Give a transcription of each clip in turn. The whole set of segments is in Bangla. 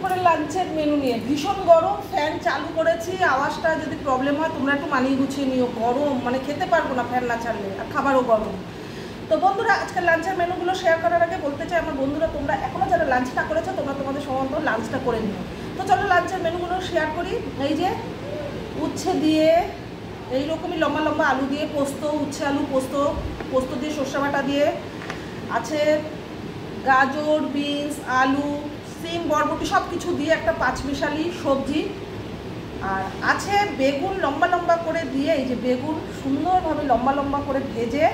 দুপুরের লাঞ্চের মেনু নিয়ে। ভীষণ গরম, ফ্যান চালু করেছি, আওয়াজটা যদি প্রবলেম হয় তোমরা একটু মানিয়ে গুছিয়ে নিও। গরম মানে খেতে পারবো না ফ্যান না ছাড়লে, আর খাবারও গরম। তো বন্ধুরা, আজকের লাঞ্চের মেনুগুলো শেয়ার করার আগে বলতে চাই আমার বন্ধুরা, তোমরা এখনও যারা লাঞ্চ না করেছো তোমরা তোমাদের সময় মতো লাঞ্চটা করে নিও। তো চলো লাঞ্চের মেনুগুলো শেয়ার করি। এই যে উচ্ছে দিয়ে এইরকমই লম্বা লম্বা আলু দিয়ে পোস্ত, উচ্ছে আলু পোস্ত, পোস্ত দিয়ে সর্ষে বাটা দিয়ে আছে, গাজর, বিনস, আলু, সিম, বরবটি সব কিছু দিয়ে একটা পাঁচমিশালি সবজি। আর আছে বেগুন লম্বা লম্বা করে দিয়ে, এই যে বেগুন সুন্দরভাবে লম্বা লম্বা করে ভেজে,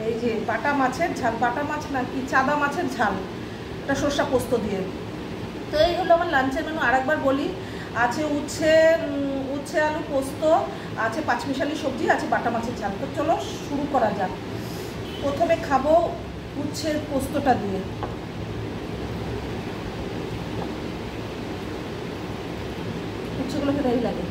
এই যে বাটা মাছের ঝাল, বাটা মাছ না কি চাদা মাছের ঝাল, এটা সর্ষে পোস্ত দিয়ে। তো এই হলো আমার লাঞ্চের মেনু। আরেকবার বলি, আছে উচ্ছে আলু পোস্ত, আছে পাঁচমিশালি সবজি, আছে বাটা মাছের ঝাল। তো চলো শুরু করা যাক। প্রথমে খাবো উচ্ছের পোস্তটা দিয়ে। উচ্ছেগুলো খেতেই লাগে।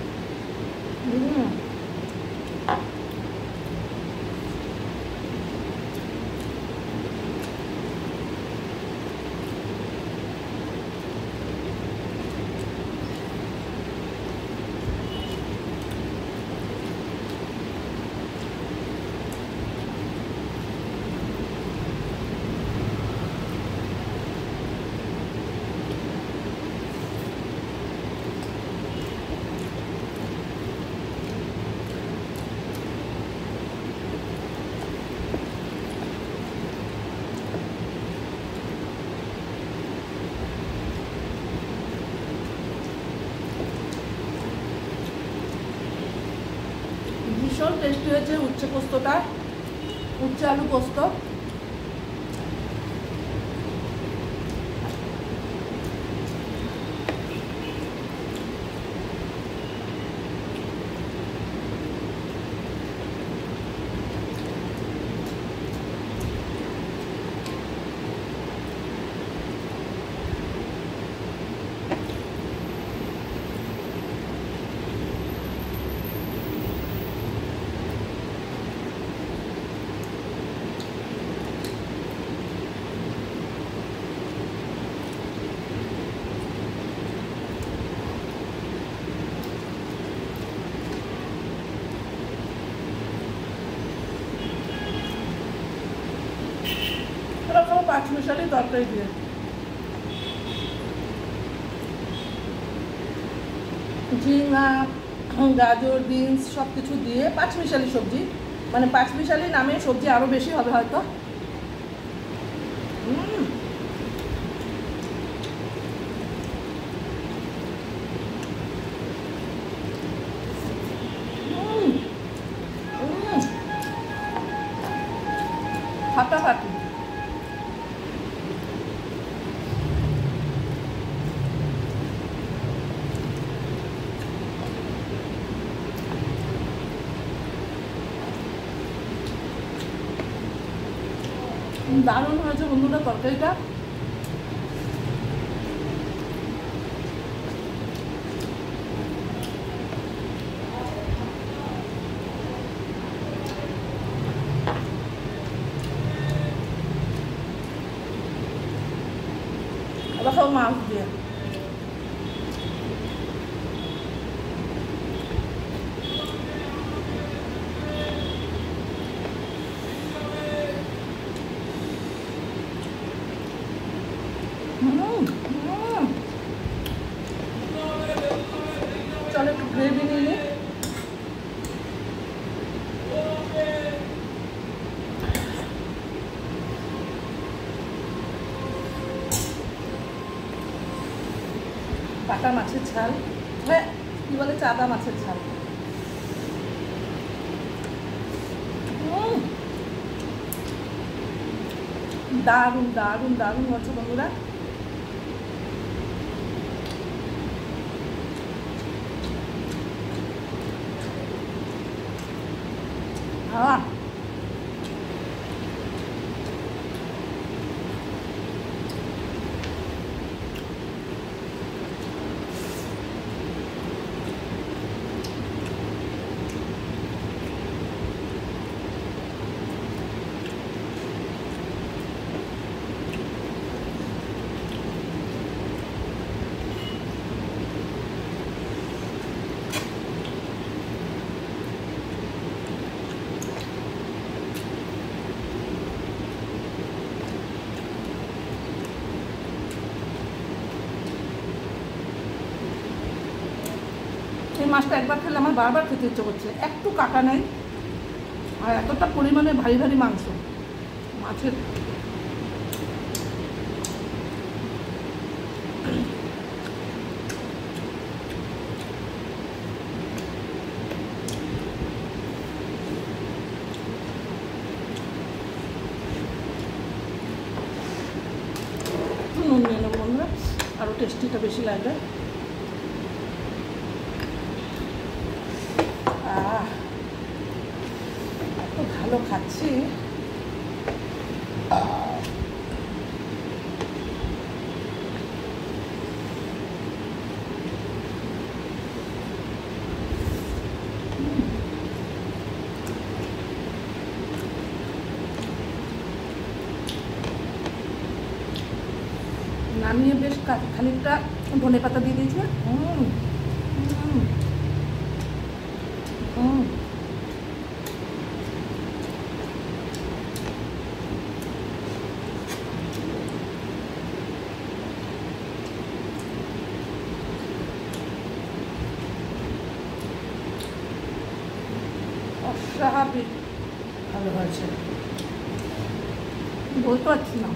ভীষণ টেস্টি হয়েছে উচ্ছে পোস্তটা, উচ্ছে আলু পোস্ত। পাঁচমিশালি তরকারি দিয়ে ঝিঙা, গাজর, বিনস সব কিছু দিয়ে পাঁচমিশালি সবজি, মানে পাঁচমিশালি নামে সবজি আরও বেশি হবে হয়তো। ফাটাফাটি। দারুণ হয়েছে বন্ধুরা তরকারিটা। আবার খাবো মাছ দিয়ে। চলো একটু গ্রেভি নিয়ে নিই। বাটা মাছের ঝাল, হ্যাঁ কি বলে চাদা মাছের ঝাল। দারুণ দারুণ দারুণ হচ্ছে বন্ধুরা। মাছটা একবার খেলে আমার বারবার খেতে ইচ্ছে করছে, একটু কাটা নেই আর এতটা পরিমাণে ভারী ভারী মাংস মাছের। নুন নিয়ে নেবো বন্ধুরা, আরও টেস্টিটা বেশি লাগবে। এত ভালো খাচ্ছি। নামিয়ে বেশ খানিকটা ধনে পাতা দিয়ে দিয়েছি। অস্বাভাবিক ভালো হয়েছে, বলতে পারছি না।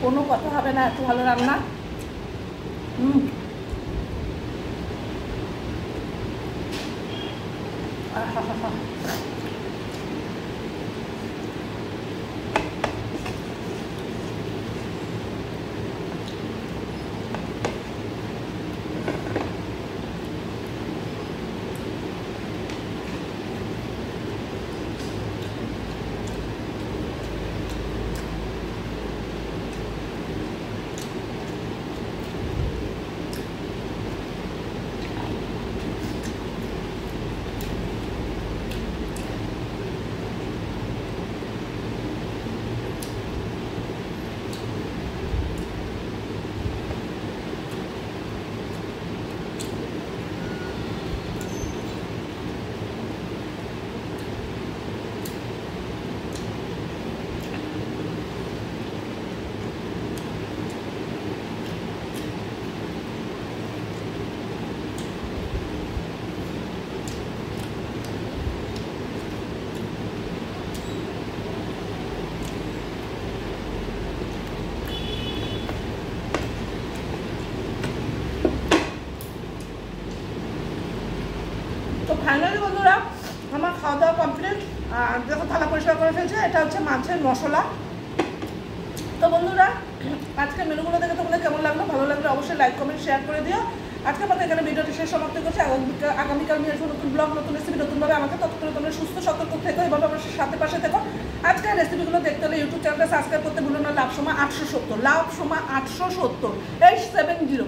কোনো কথা হবে না, এত ভালো রান্না। তো ফাইনালি বন্ধুরা আমার খাওয়া দাওয়া কমপ্লিট। আর দেখো থালা পরিষ্কার করে ফেলছে, এটা হচ্ছে মাছের মশলা। তো বন্ধুরা আজকের মেনুগুলো দেখে তোমাদের কেমন লাগলো? ভালো লাগলে অবশ্যই লাইক কমেন্ট শেয়ার করে দিও। আজকের মতো এখানে ভিডিওটি শেষ সমাপ্তি করছি। আগামীকাল নিয়ে আসবো নতুন ব্লগ, নতুন রেসিপি, নতুনভাবে আমাকে ততক্ষণে তোমরা সুস্থ সতর্ক থেকো, এভাবে আমার সাথে পাশে থেকো। আজকের রেসিপিগুলো দেখতে হলে ইউটিউব চ্যানেলটা সাবস্ক্রাইব করতে ভুলো না। লাভ সময় 870 870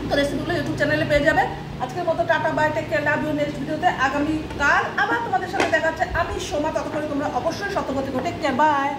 তো রেসিপিগুলো ইউটিউব চ্যানেলে পেয়ে যাবে। আজকের মতো tata, bye, take care, love you. Next ভিডিওতে আগামীকাল আবার তোমাদের সাথে দেখা হচ্ছে আমি সোমা। ততক্ষণে তোমরা অবশ্যই সতর্ক থেকো। Take care, by.